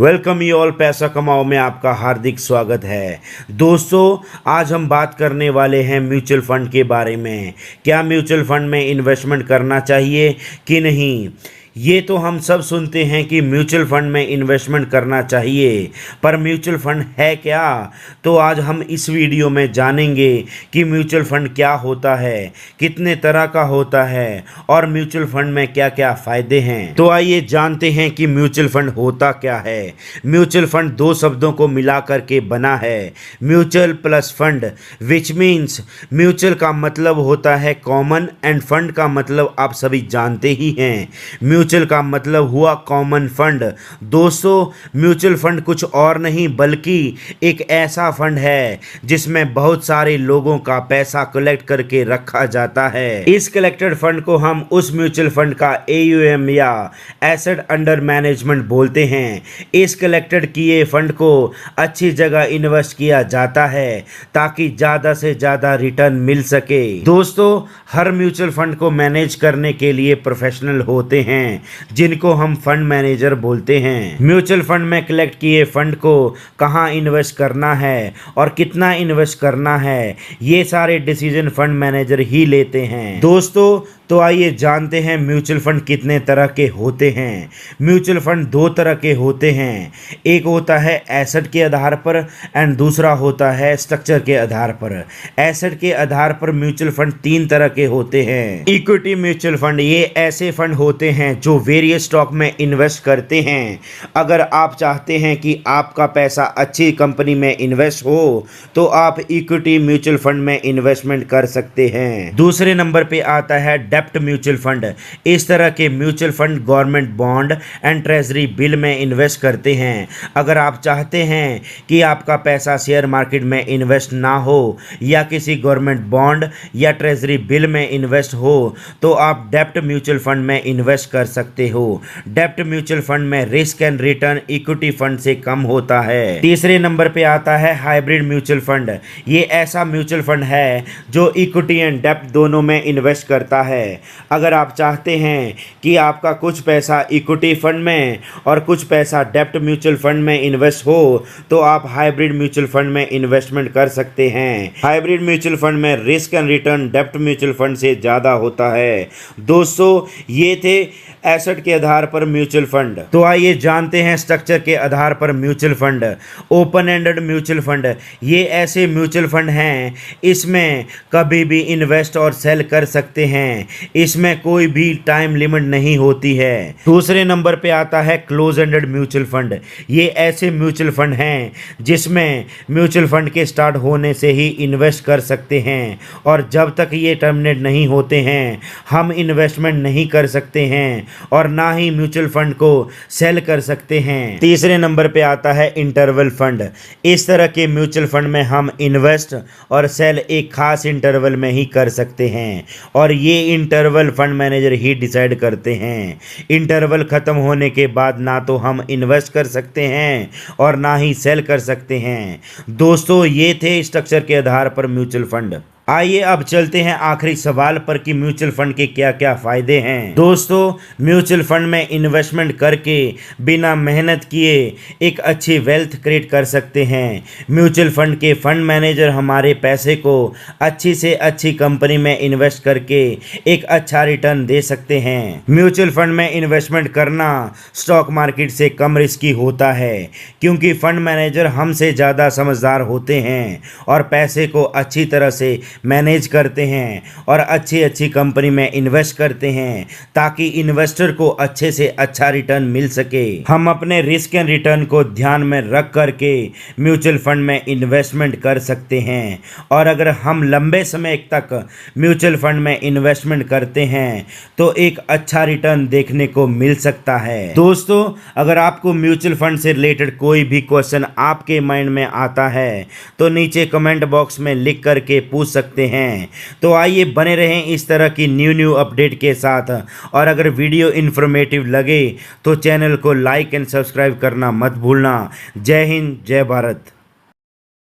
Welcome you all. पैसा कमाओ में आपका हार्दिक स्वागत है। दोस्तों, आज हम बात करने वाले हैं म्यूचुअल फंड के बारे में। क्या म्यूचुअल फंड में इन्वेस्टमेंट करना चाहिए कि नहीं। ये तो हम सब सुनते हैं कि म्यूचुअल फंड में इन्वेस्टमेंट करना चाहिए, पर म्यूचुअल फंड है क्या। तो आज हम इस वीडियो में जानेंगे कि म्यूचुअल फंड क्या होता है, कितने तरह का होता है और म्यूचुअल फंड में क्या क्या फ़ायदे हैं। तो आइए जानते हैं कि म्यूचुअल फंड होता क्या है। म्यूचुअल फंड दो शब्दों को मिला करके बना है, mutual plus fund, which means mutual का मतलब होता है कॉमन एंड फंड का मतलब आप सभी जानते ही हैं। म्यूचुअल का मतलब हुआ कॉमन फंड। दोस्तों, म्यूचुअल फंड कुछ और नहीं बल्कि एक ऐसा फंड है जिसमें बहुत सारे लोगों का पैसा कलेक्ट करके रखा जाता है। इस कलेक्टेड फंड को हम उस म्यूचुअल फंड का AUM या एसेट अंडर मैनेजमेंट बोलते हैं। इस कलेक्टेड किए फंड को अच्छी जगह इन्वेस्ट किया जाता है ताकि ज़्यादा से ज़्यादा रिटर्न मिल सके। दोस्तों, हर म्यूचुअल फंड को मैनेज करने के लिए प्रोफेशनल होते हैं जिनको हम फंड मैनेजर बोलते हैं। म्यूचुअल फंड में कलेक्ट किए फंड को कहां इन्वेस्ट करना है और कितना इन्वेस्ट करना है, ये सारे डिसीजन फंड मैनेजर ही लेते हैं। दोस्तों, तो आइए जानते हैं म्यूचुअल फंड कितने तरह के होते हैं। म्यूचुअल फंड दो तरह के होते हैं, एक होता है एसेट के आधार पर एंड दूसरा होता है स्ट्रक्चर के आधार पर। एसेट के आधार पर म्यूचुअल फंड तीन तरह के होते हैं। इक्विटी म्यूचुअल फंड, ये ऐसे फंड होते हैं जो वेरियस स्टॉक में इन्वेस्ट करते हैं। अगर आप चाहते हैं कि आपका पैसा अच्छी कंपनी में इन्वेस्ट हो तो आप इक्विटी म्यूचुअल फंड में इन्वेस्टमेंट कर सकते हैं। दूसरे नंबर पे आता है डेप्ट म्यूचुअल फंड। इस तरह के mutual fund government bond and treasury bill में इन्वेस्ट करते हैं। अगर आप चाहते हैं कि आपका पैसा शेयर मार्केट में इन्वेस्ट ना हो या किसी गवर्नमेंट बॉन्ड या ट्रेजरी बिल में इन्वेस्ट हो तो आप डेप्ट म्यूचुअल फंड में इन्वेस्ट कर सकते हो। डेप्ट म्यूचुअल फंड में risk and return equity fund से कम होता है। तीसरे नंबर पे आता है हाइब्रिड म्यूचुअल फंड। ये ऐसा म्यूचुअल फंड है जो इक्विटी एंड डेप्ट दोनों में इन्वेस्ट करता है। अगर आप चाहते हैं कि आपका कुछ पैसा इक्विटी फंड में और कुछ पैसा डेप्ट म्यूचुअल फंड में इन्वेस्ट हो तो आप हाइब्रिड म्यूचुअल फंड में इन्वेस्टमेंट कर सकते हैं। हाइब्रिड म्यूचुअल फंड में रिस्क एंड रिटर्न डेप्ट म्यूचुअल फंड से ज़्यादा होता है। दोस्तों, ये थे एसेट के आधार पर म्यूचुअल फंड। तो आइए जानते हैं स्ट्रक्चर के आधार पर mutual fund. Open ended mutual fund, ये ऐसे म्यूचुअल फंड हैं इसमें कभी भी इन्वेस्ट और सेल कर सकते हैं। इसमें कोई भी टाइम लिमिट नहीं होती है। दूसरे नंबर पे आता है क्लोज एंडेड म्यूचुअल फंड। ये ऐसे म्यूचुअल फंड हैं जिसमें म्यूचुअल फंड के स्टार्ट होने से ही इन्वेस्ट कर सकते हैं और जब तक ये टर्मिनेट नहीं होते हैं हम इन्वेस्टमेंट नहीं कर सकते हैं और ना ही म्यूचुअल फंड को सेल कर सकते हैं। तीसरे नंबर पे आता है इंटरवल फंड। इस तरह के म्यूचुअल फंड में हम इन्वेस्ट और सेल एक खास इंटरवल में ही कर सकते हैं और ये इंटरवल फंड मैनेजर ही डिसाइड करते हैं। इंटरवल खत्म होने के बाद ना तो हम इन्वेस्ट कर सकते हैं और ना ही सेल कर सकते हैं। दोस्तों, ये थे स्ट्रक्चर के आधार पर म्यूचुअल फंड। आइए अब चलते हैं आखिरी सवाल पर कि म्यूचुअल फंड के क्या क्या फायदे हैं। दोस्तों, म्यूचुअल फंड में इन्वेस्टमेंट करके बिना मेहनत किए एक अच्छी वेल्थ क्रिएट कर सकते हैं। म्यूचुअल फंड के फंड मैनेजर हमारे पैसे को अच्छी से अच्छी कंपनी में इन्वेस्ट करके एक अच्छा रिटर्न दे सकते हैं। म्यूचुअल फंड में इन्वेस्टमेंट करना स्टॉक मार्केट से कम रिस्की होता है क्योंकि फंड मैनेजर हमसे ज़्यादा समझदार होते हैं और पैसे को अच्छी तरह से मैनेज करते हैं और अच्छी अच्छी कंपनी में इन्वेस्ट करते हैं ताकि इन्वेस्टर को अच्छे से अच्छा रिटर्न मिल सके। हम अपने रिस्क एंड रिटर्न को ध्यान में रख करके म्यूचुअल फंड में इन्वेस्टमेंट कर सकते हैं और अगर हम लंबे समय तक म्यूचुअल फंड में इन्वेस्टमेंट करते हैं तो एक अच्छा रिटर्न देखने को मिल सकता है। दोस्तों, अगर आपको म्यूचुअल फंड से रिलेटेड कोई भी क्वेश्चन आपके माइंड में आता है तो नीचे कमेंट बॉक्स में लिख करके पूछ सकते हैं। तो आइए बने रहें इस तरह की न्यू अपडेट के साथ और अगर वीडियो इन्फॉर्मेटिव लगे तो चैनल को लाइक एंड सब्सक्राइब करना मत भूलना। जय हिंद, जय भारत।